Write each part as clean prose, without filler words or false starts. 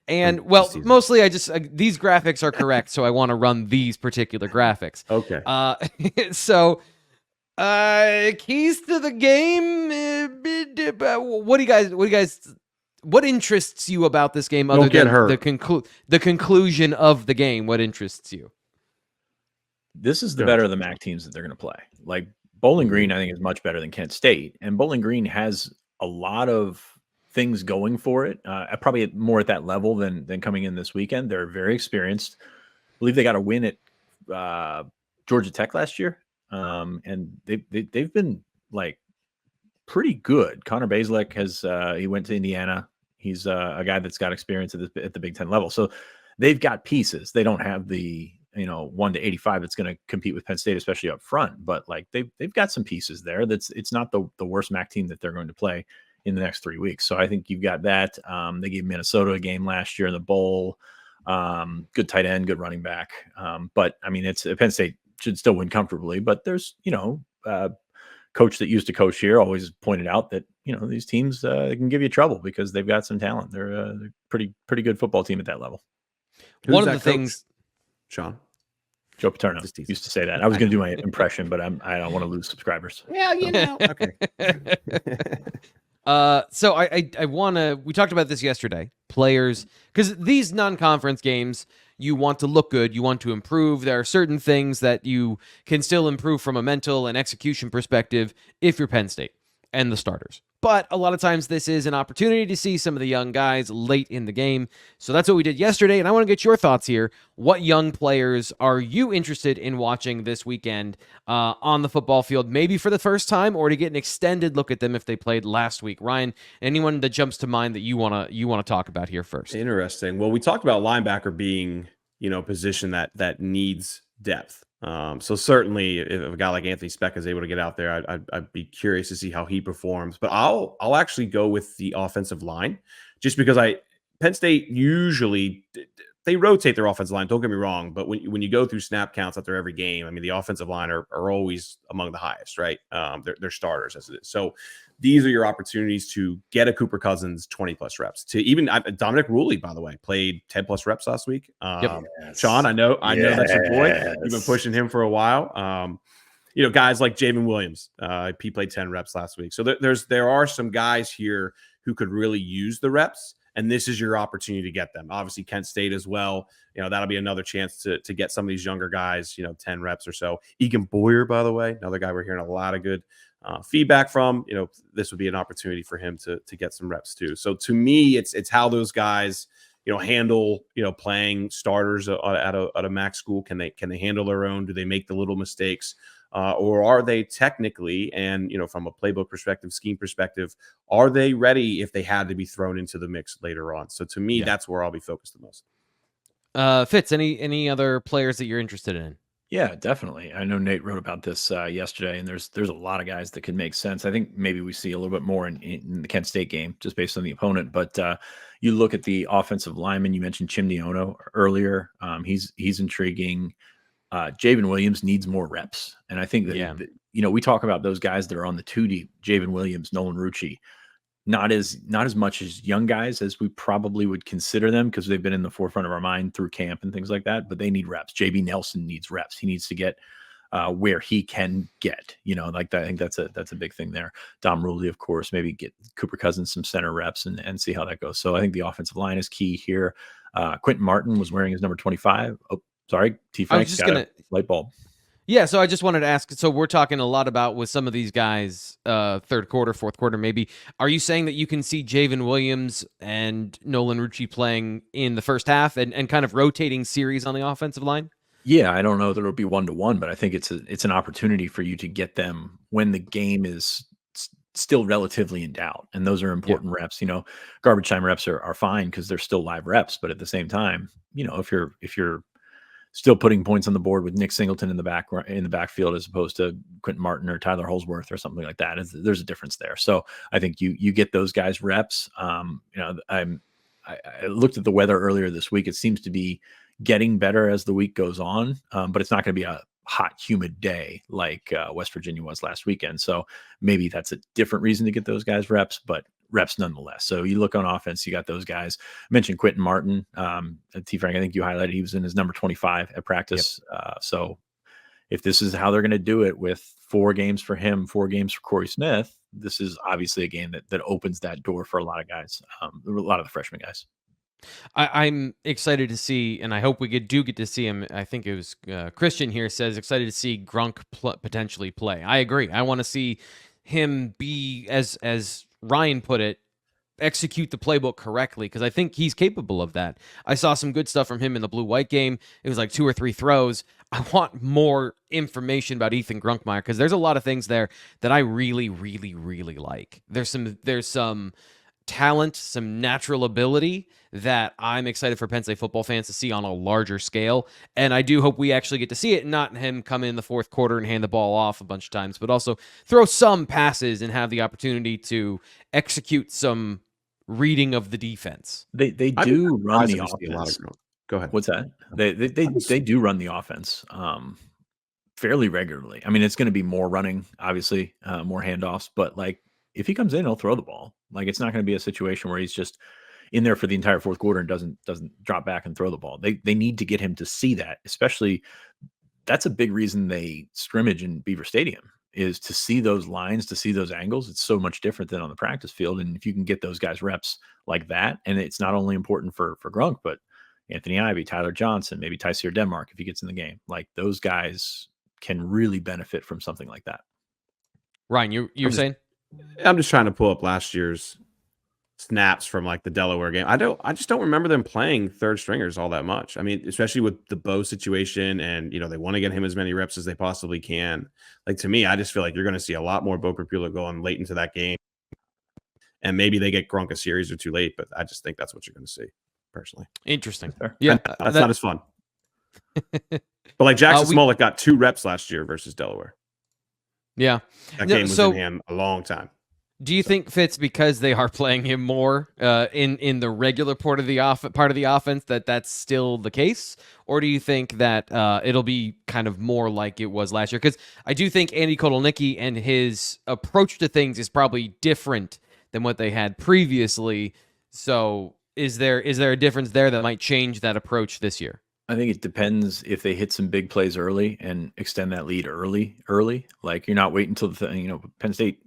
And well, mostly I just these graphics are correct, so I want to run these particular graphics. Okay. So keys to the game. What interests you about this game other than the conclusion of the game? What interests you? This is the better of the MAC teams that they're going to play. Like Bowling Green, I think is much better than Kent State, and Bowling Green has a lot of things going for it. Probably more at that level than coming in this weekend. They're very experienced. I believe they got a win at Georgia Tech last year, and they've been like pretty good. Connor Bazelak has he went to Indiana. He's a guy that's got experience at the Big Ten level. So they've got pieces. They don't have the 1 to 85 that's going to compete with Penn State, especially up front. But like they've got some pieces there. It's not the worst MAC team that they're going to play in the next 3 weeks. So I think you've got that. They gave Minnesota a game last year in the bowl. Good tight end, good running back. But I mean, it's Penn State should still win comfortably. But there's coach that used to coach here always pointed out that these teams they can give you trouble because they've got some talent. They're pretty good football team at that level. One of the things, Sean. Joe Paterno used to say that. I was going to do my impression, but I don't want to lose subscribers. Yeah, okay. So I want to. We talked about this yesterday. Players, because these non-conference games, you want to look good, you want to improve. There are certain things that you can still improve from a mental and execution perspective if you're Penn State and the starters. But a lot of times this is an opportunity to see some of the young guys late in the game. So that's what we did yesterday, and I want to get your thoughts here. What young players are you interested in watching this weekend on the football field, maybe for the first time, or to get an extended look at them if they played last week? Ryan, anyone that jumps to mind that you want to talk about here first? Interesting. Well, we talked about linebacker being, a position that needs depth. So certainly if a guy like Anthony Speck is able to get out there, I'd be curious to see how he performs, but I'll actually go with the offensive line just because Penn State usually they rotate their offensive line. Don't get me wrong, but when you go through snap counts after every game, I mean, the offensive line are always among the highest, right? They're starters as it is. So these are your opportunities to get a Cooper Cousins 20 plus reps. To even Dominic Ruley, by the way, played 10 plus reps last week. Yes. Sean, I know that's your boy. You've been pushing him for a while. Guys like Javen Williams, he played 10 reps last week. So there are some guys here who could really use the reps, and this is your opportunity to get them. Obviously, Kent State as well. That'll be another chance to get some of these younger guys, 10 reps or so. Egan Boyer, by the way, another guy we're hearing a lot of good feedback from. This would be an opportunity for him to get some reps too. So to me, it's how those guys handle playing starters at a MAC school. Can they handle their own? Do they make the little mistakes, or are they technically and from a playbook perspective, scheme perspective, are they ready if they had to be thrown into the mix later on? So to me, that's where I'll be focused the most. Fitz, any other players that you're interested in? Yeah, definitely. I know Nate wrote about this yesterday, and there's a lot of guys that could make sense. I think maybe we see a little bit more in the Kent State game just based on the opponent. But you look at the offensive lineman. You mentioned Chimney Ono earlier. He's intriguing. Javen Williams needs more reps, and I think that we talk about those guys that are on the 2 deep. Javen Williams, Nolan Rucci. Not as much as young guys as we probably would consider them because they've been in the forefront of our mind through camp and things like that, but they need reps. JB Nelson needs reps. He needs to get where he can get, like that. I think that's a big thing there. Dom Ruley, of course, maybe get Cooper Cousins some center reps and see how that goes. So I think the offensive line is key here. Quentin Martin was wearing his number 25. Oh, sorry. T. Frank's got a light bulb. Yeah, so I just wanted to ask, so we're talking a lot about with some of these guys, third quarter, fourth quarter maybe. Are you saying that you can see Javen Williams and Nolan Rucci playing in the first half and kind of rotating series on the offensive line? Yeah, I don't know that it'll be 1-to-1, but I think it's an opportunity for you to get them when the game is still relatively in doubt. And those are important reps. Garbage time reps are fine because they're still live reps. But at the same time, if you're still putting points on the board with Nick Singleton in the backfield as opposed to Quentin Martin or Tyler Holsworth or something like that. There's a difference there. So I think you get those guys reps. I looked at the weather earlier this week. It seems to be getting better as the week goes on, but it's not going to be a hot, humid day like West Virginia was last weekend. So maybe that's a different reason to get those guys reps. But reps nonetheless. So you look on offense, you got those guys. I mentioned Quentin Martin. T. Frank, I think you highlighted he was in his number 25 at practice. So if this is how they're going to do it with 4 games for him, 4 games for Corey Smith, this is obviously a game that opens that door for a lot of guys, a lot of the freshman guys. I'm excited to see, and I hope we do get to see him. I think it was Christian here says excited to see Grunk potentially play. I agree. I want to see him be, as Ryan put it, execute the playbook correctly, because I think he's capable of that. I saw some good stuff from him in the blue-white game. It was like 2 or 3 throws. I want more information about Ethan Grunkmeyer, because there's a lot of things there that I really, really, really like. There's some talent, some natural ability that I'm excited for Penn State football fans to see on a larger scale. And I do hope we actually get to see it, not him come in the fourth quarter and hand the ball off a bunch of times, but also throw some passes and have the opportunity to execute some reading of the defense. They do run the offense. Go ahead. What's that? They do run the offense fairly regularly. I mean, it's going to be more running, obviously, more handoffs, but like if he comes in, he'll throw the ball. Like it's not going to be a situation where he's just in there for the entire fourth quarter and doesn't drop back and throw the ball. They need to get him to see that, especially that's a big reason they scrimmage in Beaver Stadium, is to see those lines, to see those angles. It's so much different than on the practice field. And if you can get those guys reps like that, and it's not only important for Grunk, but Anthony Ivey, Tyler Johnson, maybe Tyseer Denmark, if he gets in the game, like those guys can really benefit from something like that. Ryan, you were saying? I'm just trying to pull up last year's snaps from like the Delaware game. I just don't remember them playing third stringers all that much. I mean, especially with the Bo situation, and they want to get him as many reps as they possibly can. Like to me, I just feel like you're going to see a lot more Bo Prapula going late into that game, and maybe they get Grunk a series or 2 late. But I just think that's what you're going to see, personally. Interesting. Yeah, that's not as fun. But like Jackson Smollett got 2 reps last year versus Delaware. Yeah, that game was in hand a long time. Do you think, Fitz, because they are playing him more in the regular part of the offense, that's still the case? Or do you think that it'll be kind of more like it was last year? Because I do think Andy Kotelnicki and his approach to things is probably different than what they had previously. So is there a difference there that might change that approach this year? I think it depends if they hit some big plays early and extend that lead early. Like you're not waiting until Penn State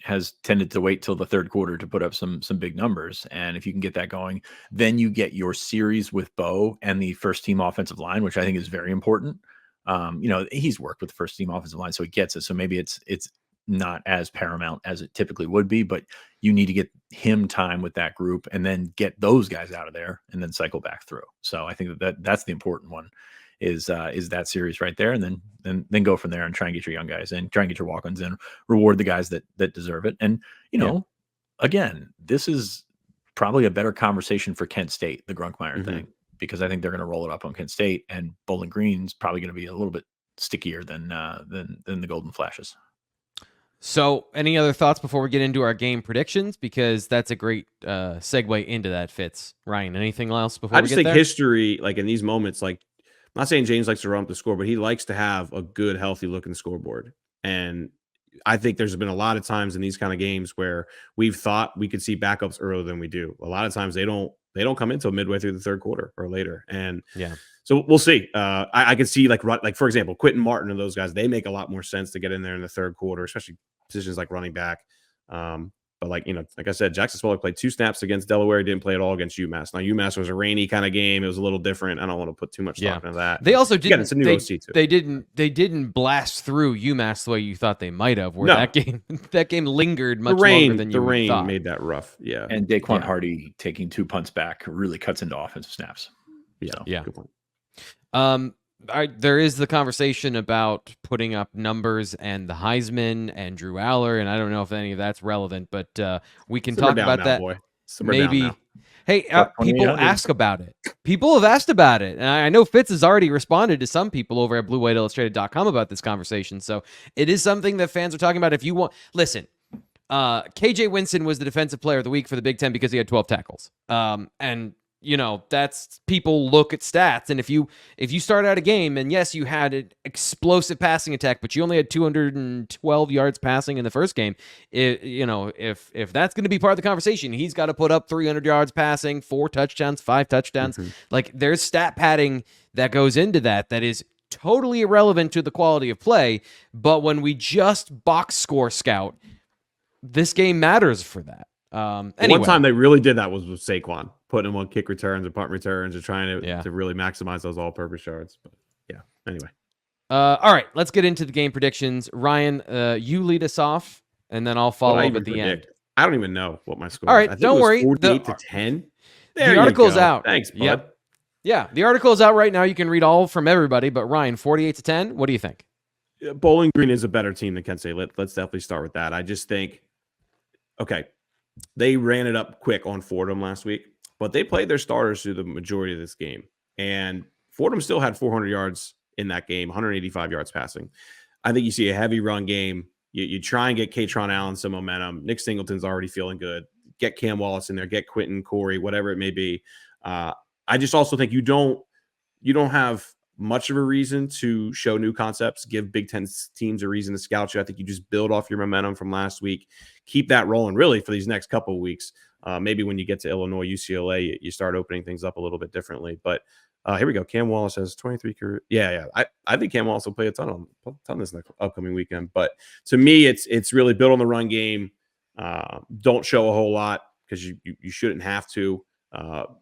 has tended to wait till the third quarter to put up some big numbers. And if you can get that going, then you get your series with Bo and the first team offensive line, which I think is very important. He's worked with the first team offensive line, so he gets it. So maybe it's not as paramount as it typically would be, but you need to get him time with that group and then get those guys out of there and then cycle back through. So I think that's the important one is that series right there. And then go from there and try and get your young guys in, try and get your walk-ons in, reward the guys that deserve it. And, again, this is probably a better conversation for Kent State, the Grunkmeyer thing, because I think they're going to roll it up on Kent State, and Bowling Green's probably going to be a little bit stickier than the Golden Flashes. So any other thoughts before we get into our game predictions? Because that's a great segue into that, Fitz. Ryan, anything else before we get there? I just think history, like in these moments, like I'm not saying James likes to run up the score, but he likes to have a good, healthy looking scoreboard. And I think there's been a lot of times in these kind of games where we've thought we could see backups earlier than we do. A lot of times they don't come in until midway through the third quarter or later. And so we'll see. I can see like for example, Quentin Martin and those guys, they make a lot more sense to get in there in the third quarter, especially positions like running back. But like I said, Jackson Smollett played 2 snaps against Delaware. He didn't play at all against UMass. Now UMass was a rainy kind of game. It was a little different. I don't want to put too much stock into that. They also didn't. It's a new OC too. They didn't blast through UMass the way you thought they might have. That game lingered much longer than you thought. The rain made that rough. Yeah, and Daquan Hardy taking 2 punts back really cuts into offensive snaps. Good point. There is the conversation about putting up numbers and the Heisman and Drew Aller, and I don't know if any of that's relevant, but we can talk about that. Maybe. Hey, people ask about it. People have asked about it, and I know Fitz has already responded to some people over at BlueWhiteIllustrated.com about this conversation. So it is something that fans are talking about. If you want, listen. KJ Winston was the defensive player of the week for the Big Ten because he had 12 tackles. And that's people look at stats. And if you start out a game and yes, you had an explosive passing attack, but you only had 212 yards passing in the first game, if that's going to be part of the conversation, he's got to put up 300 yards passing, 4 touchdowns, 5 touchdowns. Like there's stat padding that goes into that is totally irrelevant to the quality of play. But when we just box score scout, this game matters for that. Anyway. One time they really did that was with Saquon, putting him on kick returns and punt returns and trying to really maximize those all-purpose yards. But yeah, anyway. All right, let's get into the game predictions. Ryan, you lead us off, and then I'll follow up at the end. I don't even know what my score is. All right, I think don't worry. 48-10. The article's out. Thanks, bud. Yep. Yeah, the article's out right now. You can read all from everybody. But Ryan, 48-10. What do you think? Bowling Green is a better team than Kent State. Let's definitely start with that. I just think, okay, they ran it up quick on Fordham last week, but they played their starters through the majority of this game. And Fordham still had 400 yards in that game, 185 yards passing. I think you see a heavy run game. You try and get Katron Allen some momentum. Nick Singleton's already feeling good. Get Cam Wallace in there. Get Quentin, Corey, whatever it may be. I just also think you don't have much of a reason to show new concepts, give Big Ten teams a reason to scout you. I think you just build off your momentum from last week, keep that rolling really for these next couple of weeks. Maybe when you get to Illinois, UCLA, you start opening things up a little bit differently. But here we go. Cam Wallace has 23 career. Yeah. I think Cam Wallace will play a ton this next upcoming weekend. But to me, it's really build on the run game. Don't show a whole lot because you shouldn't have to.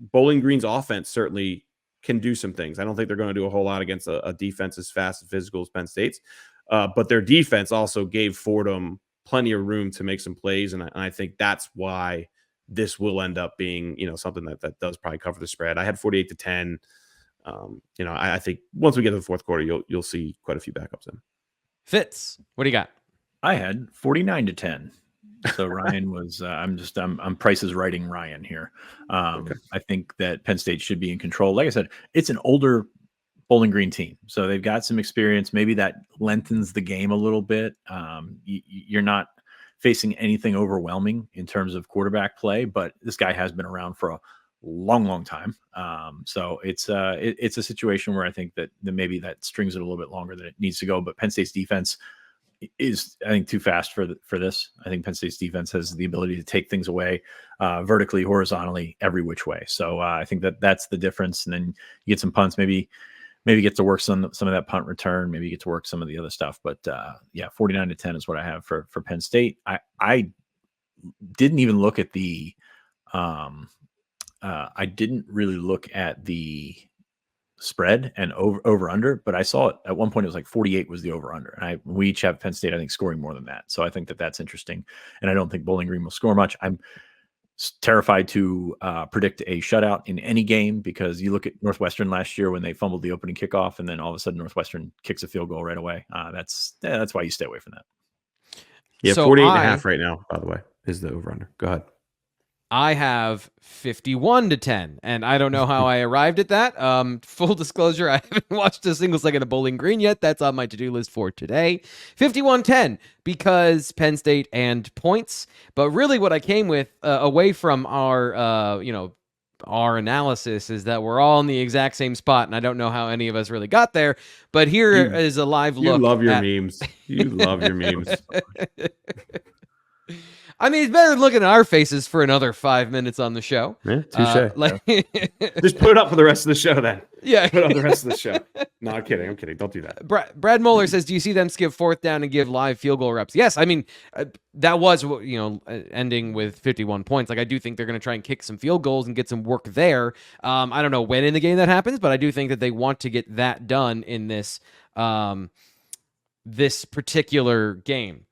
Bowling Green's offense certainly can do some things. I don't think they're going to do a whole lot against a defense as fast and physical as Penn State's. But their defense also gave Fordham plenty of room to make some plays. And I think that's why this will end up being, something that does probably cover the spread. I had 48-10. I think once we get to the fourth quarter, you'll see quite a few backups in. Fitz, what do you got? I had 49-10. So Ryan was, I'm Price is writing Ryan here. Okay. I think that Penn State should be in control. Like I said, it's an older Bowling Green team, so they've got some experience. Maybe that lengthens the game a little bit. You're not facing anything overwhelming in terms of quarterback play, but this guy has been around for a long time. So it's a situation where I think that maybe that strings it a little bit longer than it needs to go. But Penn State's defense is, I think, too fast for this. I think Penn State's defense has the ability to take things away vertically, horizontally, every which way. So I think that's the difference. And then you get some punts, maybe get to work some of that punt return, maybe get to work some of the other stuff. But 49-10 is what I have for Penn State. I didn't even look at the I didn't really look at the spread and over under, but I saw it at one point. It was like 48 was the over under, and we each have Penn State, I think, scoring more than that. So I think that's interesting, and I don't think Bowling Green will score much. I'm terrified to predict a shutout in any game, because you look at Northwestern last year when they fumbled the opening kickoff, and then all of a sudden Northwestern kicks a field goal right away. That's why you stay away from that. Yeah, so 48.5 right now, by the way, is the over under. Go ahead. I have 51-10, and I don't know how I arrived at that. Full disclosure, I haven't watched a single second of Bowling Green yet. That's on my to-do list for today. 51-10 because Penn State and points. But really what I came with away from our analysis is that we're all in the exact same spot, and I don't know how any of us really got there. But here is a live look. You love your memes. You love your memes. I mean, it's better than looking at our faces for another 5 minutes on the show. Yeah, touche. Just put it up for the rest of the show then. Yeah. Put it up the rest of the show. No, I'm kidding. Don't do that. Brad Moeller says, do you see them skip fourth down and give live field goal reps? Yes. I mean, that was, ending with 51 points. Like, I do think they're going to try and kick some field goals and get some work there. I don't know when in the game that happens, but I do think that they want to get that done in this, this particular game.